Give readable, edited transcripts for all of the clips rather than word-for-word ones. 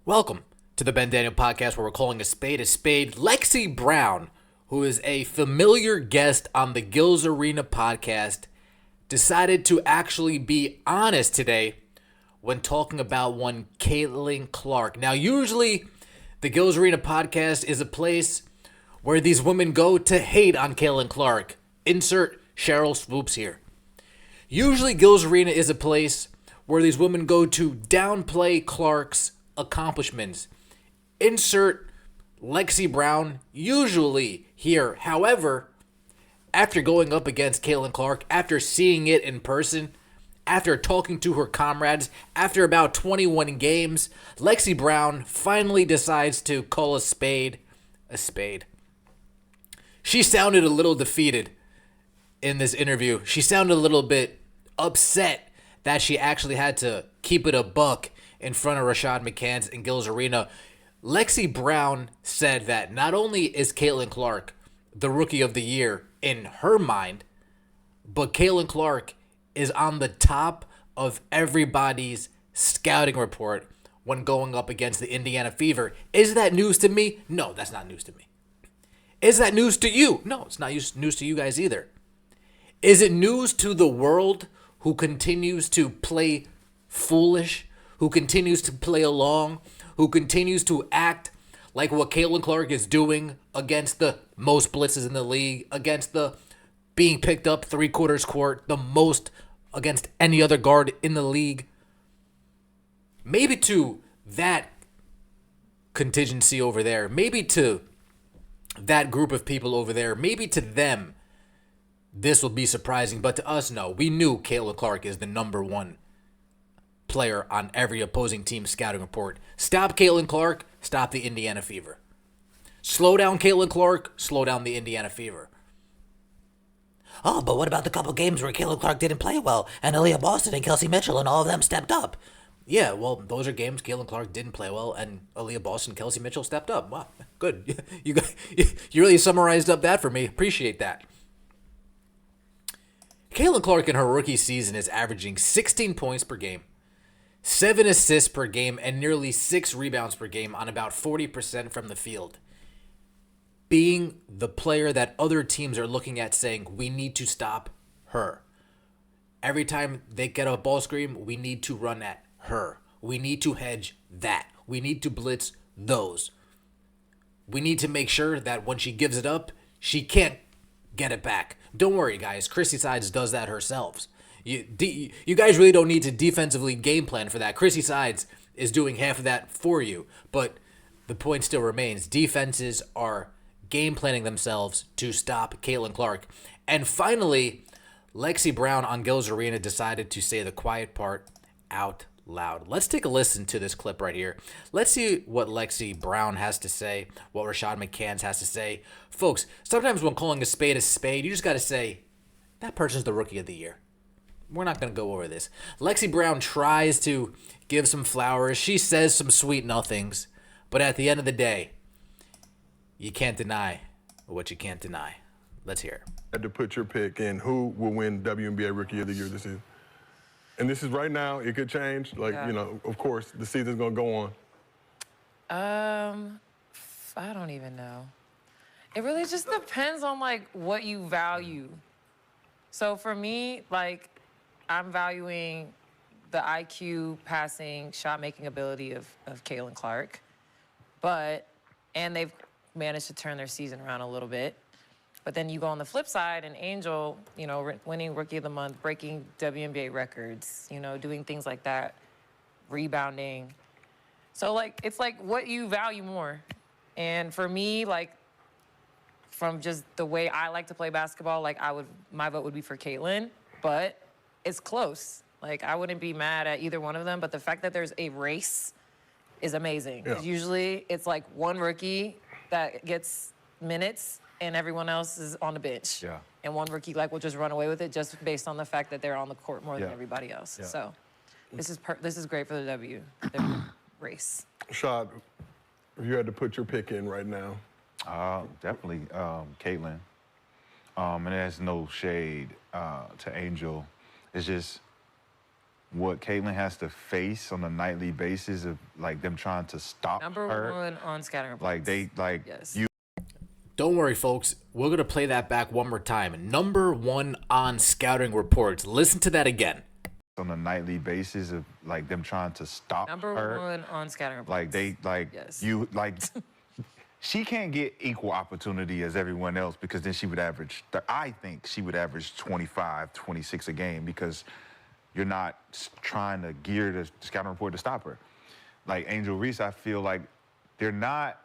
Welcome to the Ben Daniel Podcast, where we're calling a spade. Lexi Brown, who is a familiar guest on the Gills Arena podcast, decided to actually be honest today when talking about one Caitlin Clark. Now, usually the Gills Arena podcast is a place where these women go to hate on Caitlin Clark. Insert Cheryl Swoops here. Usually Gills Arena is a place where these women go to downplay Clark's accomplishments. Insert Lexi Brown, usually here. However, after going up against Caitlin Clark, after seeing it in person, after talking to her comrades, after about 21 games, Lexi Brown finally decides to call a spade a spade. She sounded a little defeated in this interview. She sounded a little bit upset that she actually had to keep it a buck in front of Rashad McCants in Gills Arena. Lexi Brown said that not only is Caitlin Clark the Rookie of the Year in her mind, but Caitlin Clark is on the top of everybody's scouting report when going up against the Indiana Fever. Is that news to me? No, that's not news to me. Is that news to you? No, it's not news to you guys either. Is it news to the world who continues to play foolish, who continues to play along, who continues to act like what Caitlin Clark is doing against the most blitzes in the league, against the being picked up three-quarters court, the most against any other guard in the league? Maybe to that contingency over there, maybe to that group of people over there, maybe to them, this will be surprising, but to us, no. We knew Caitlin Clark is the number one player on every opposing team's scouting report. Stop Caitlin Clark, stop the Indiana Fever. Slow down Caitlin Clark, slow down the Indiana Fever. Oh, but what about the couple games where Caitlin Clark didn't play well, and Aaliyah Boston and Kelsey Mitchell and all of them stepped up? Yeah, well, those are games Caitlin Clark didn't play well, and Aaliyah Boston and Kelsey Mitchell stepped up. Wow, good. You really summarized up that for me. Appreciate that. Caitlin Clark in her rookie season is averaging 16 points per game, 7 assists per game, and nearly 6 rebounds per game on about 40% from the field. Being the player that other teams are looking at saying, we need to stop her. Every time they get a ball screen, we need to run at her. We need to hedge that. We need to blitz those. We need to make sure that when she gives it up, she can't get it back. Don't worry, guys. Chrissy Sides does that herself. You guys really don't need to defensively game plan for that. Chrissy Sides is doing half of that for you. But the point still remains. Defenses are game planning themselves to stop Caitlin Clark. And finally, Lexi Brown on Gills Arena decided to say the quiet part out loud. Let's take a listen to this clip right here. Let's see what Lexi Brown has to say, what Rashad McCants has to say. Folks, sometimes when calling a spade, you just got to say, that person's the Rookie of the Year. We're not going to go over this. Lexi Brown tries to give some flowers. She says some sweet nothings. But at the end of the day, you can't deny what you can't deny. Let's hear it. Had to put your pick in who will win WNBA Rookie of the Year this season. And this is right now. It could change. Of course, the season's going to go on. I don't even know. It really just depends on, what you value. So for me, I'm valuing the IQ, passing, shot-making ability of Caitlin Clark. And they've managed to turn their season around a little bit. But then you go on the flip side, and Angel, winning Rookie of the Month, breaking WNBA records, doing things like that, rebounding. So, it's what you value more. And for me, from just the way I like to play basketball, my vote would be for Caitlin, but it's close. I wouldn't be mad at either one of them, but the fact that there's a race is amazing. Yeah. Usually it's one rookie that gets minutes and everyone else is on the bench. Yeah. And one rookie will just run away with it just based on the fact that they're on the court more than everybody else. Yeah. So this is great for the W race. Rashad, if you had to put your pick in right now. Definitely Caitlin. And there's no shade to Angel. It's just what Caitlin has to face on a nightly basis of like them trying to stop Number her. one on scattering Like yes. you. Don't worry, folks. We're going to play that back one more time. Number one on scouting reports. Listen to that again. On a nightly basis of like them trying to stop Number her. one on scattering yes. you like she can't get equal opportunity as everyone else because then she would average I think she would average 25, 26 a game because you're not trying to gear the scouting report to stop her. Like Angel Reese, I feel like they're not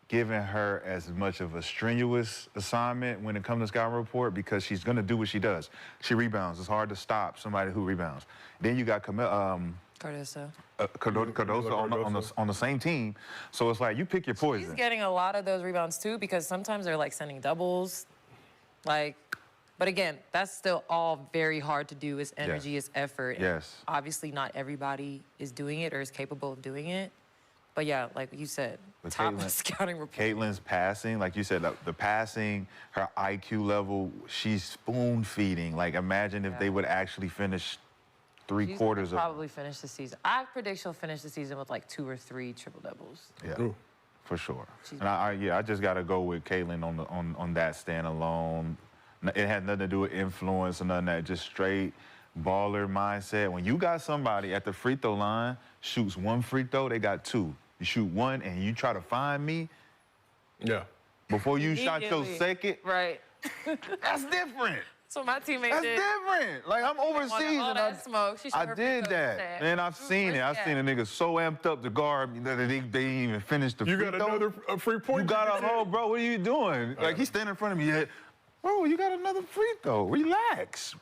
giving her as much of a strenuous assignment when it comes to scouting report because she's going to do what she does. She rebounds. It's hard to stop somebody who rebounds. Then you got Cardoso on the same team. So it's like you pick your poison. She's getting a lot of those rebounds too because sometimes they're like sending doubles. Like, but again, that's still all very hard to do. It's energy, it's effort. Yes. And obviously not everybody is doing it or is capable of doing it. But yeah, like you said, But top of the scouting report. Caitlin's passing, like you said, the passing, her IQ level, she's spoon feeding. Like imagine if they would actually finish three quarters of. Probably finish the season. I predict she'll finish the season with like 2 or 3 triple doubles. Yeah, for sure. And I just got to go with Caitlin on that standalone. It had nothing to do with influence or none of that. Just straight baller mindset. When you got somebody at the free throw line shoots 1 free throw, they got 2. You shoot 1 and you try to find me. Yeah. Before you shot your second. Right. That's different. That's what my teammate That's did. different. Like I'm overseas All and that smoke. She showed I her did free throw that. stat. Man, I've seen it. I've seen a nigga so amped up to guard me that they didn't even finish the You free got throw. another free point? You got a whole, bro, what are you doing? Like he's standing in front of me yet. Bro, you got another free throw. Relax.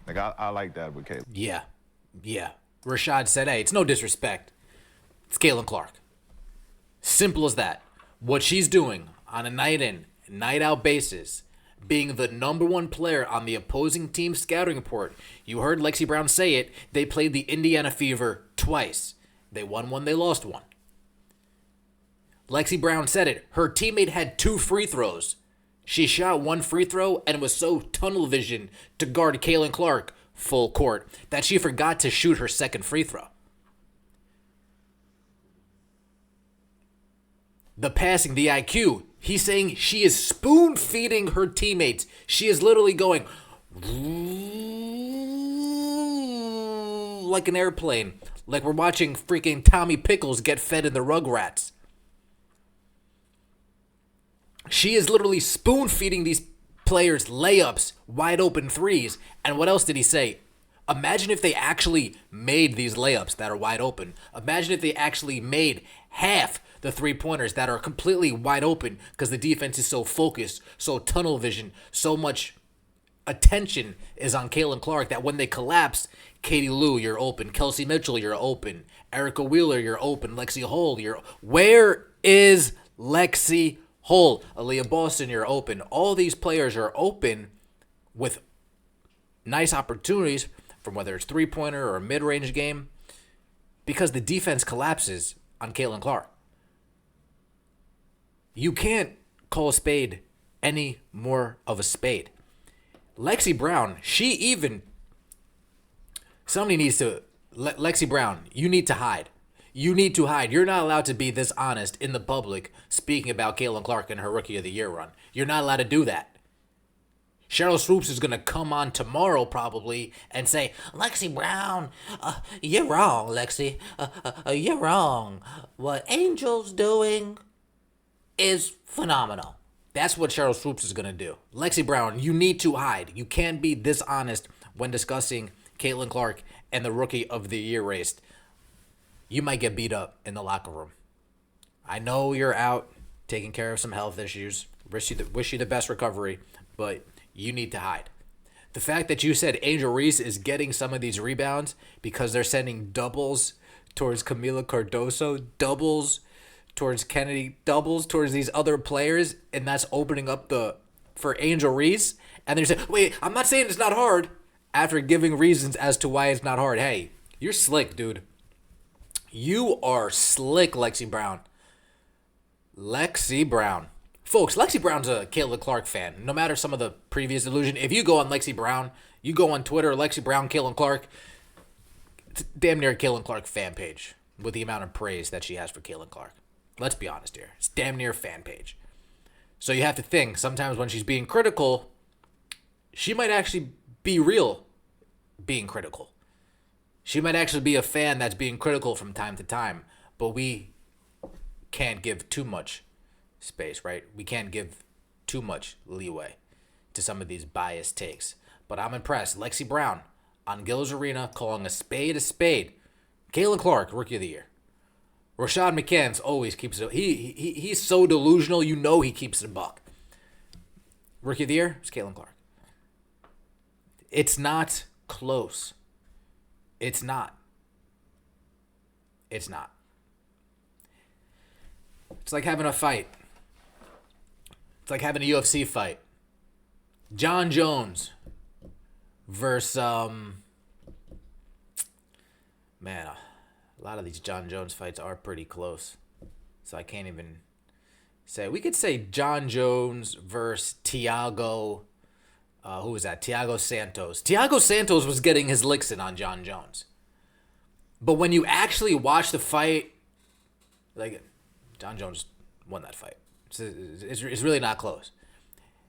Like I like that with Caitlin. Yeah. Rashad said, hey, it's no disrespect. It's Caitlin Clark. Simple as that. What she's doing on a night in, night out basis, being the number 1 player on the opposing team's scouting report. You heard Lexi Brown say it. They played the Indiana Fever twice. They won 1, they lost 1. Lexi Brown said it. Her teammate had 2 free throws. She shot 1 free throw and was so tunnel vision to guard Caitlin Clark full court that she forgot to shoot her 2nd free throw. The passing, the IQ, he's saying she is spoon feeding her teammates. She is literally going like an airplane, like we're watching freaking Tommy Pickles get fed in the Rugrats. She is literally spoon feeding these players layups, wide open threes. And what else did he say? Imagine if they actually made these layups that are wide open. Imagine if they actually made half the 3-pointers that are completely wide open because the defense is so focused, so tunnel vision, so much attention is on Caitlin Clark that when they collapse, Katie Lou, you're open. Kelsey Mitchell, you're open. Erica Wheeler, you're open. Lexi Hull, where is Lexi Hull? Aaliyah Boston, you're open. All these players are open with nice opportunities from whether it's 3-pointer or a mid-range game because the defense collapses on Caitlin Clark. You can't call a spade any more of a spade. Lexi Brown, somebody needs to, Lexi Brown, you need to hide. You need to hide. You're not allowed to be this honest in the public speaking about Caitlin Clark and her Rookie of the Year run. You're not allowed to do that. Cheryl Swoops is going to come on tomorrow probably and say, Lexi Brown, you're wrong, Lexi. You're wrong. What Angel's doing is phenomenal. That's what Cheryl Swoops is going to do. Lexi Brown, you need to hide. You can't be this honest when discussing Caitlin Clark and the Rookie of the Year race. You might get beat up in the locker room. I know you're out taking care of some health issues. Wish you the best recovery, but you need to hide. The fact that you said Angel Reese is getting some of these rebounds because they're sending doubles towards Camila Cardoso, doubles towards Kennedy, doubles towards these other players, and that's opening up for Angel Reese. And then you say, wait, I'm not saying it's not hard, after giving reasons as to why it's not hard. Hey, you're slick, dude. You are slick, Lexi Brown. Lexi Brown. Folks, Lexi Brown's a Caitlin Clark fan. No matter some of the previous illusion, if you go on Lexi Brown, you go on Twitter, Lexi Brown, Caitlin Clark, It's damn near a Caitlin Clark fan page with the amount of praise that she has for Caitlin Clark. Let's be honest here. It's damn near a fan page. So you have to think, sometimes when she's being critical, she might actually be real being critical. She might actually be a fan that's being critical from time to time, but we can't give too much space, right? We can't give too much leeway to some of these biased takes. But I'm impressed. Lexi Brown on Gil's Arena calling a spade a spade. Caitlin Clark, Rookie of the Year. Rashad McCants always keeps it. He's so delusional, you know he keeps it a buck. Rookie of the Year, it's Caitlin Clark. It's not close. It's not. It's not. It's like having a fight. It's like having a UFC fight. John Jones versus man, a lot of these John Jones fights are pretty close. So I can't even say. We could say John Jones versus Thiago. Who was that? Thiago Santos. Thiago Santos was getting his licks in on John Jones. But when you actually watch the fight, like, John Jones won that fight. It's really not close.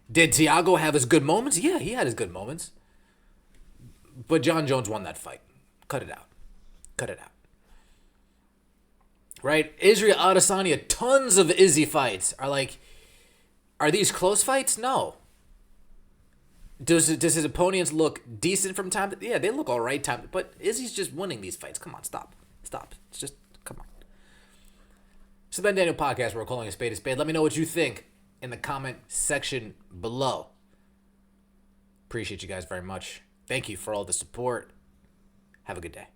Did Thiago have his good moments? Yeah, he had his good moments. But John Jones won that fight. Cut it out. Cut it out. Right? Israel Adesanya, tons of Izzy fights are these close fights? No. Does his opponents look decent from time to time? Yeah, they look all right time, but Izzy's just winning these fights. Come on, stop. It's just, come on. It's the Ben Daniel Podcast where we're calling a spade a spade. Let me know what you think in the comment section below. Appreciate you guys very much. Thank you for all the support. Have a good day.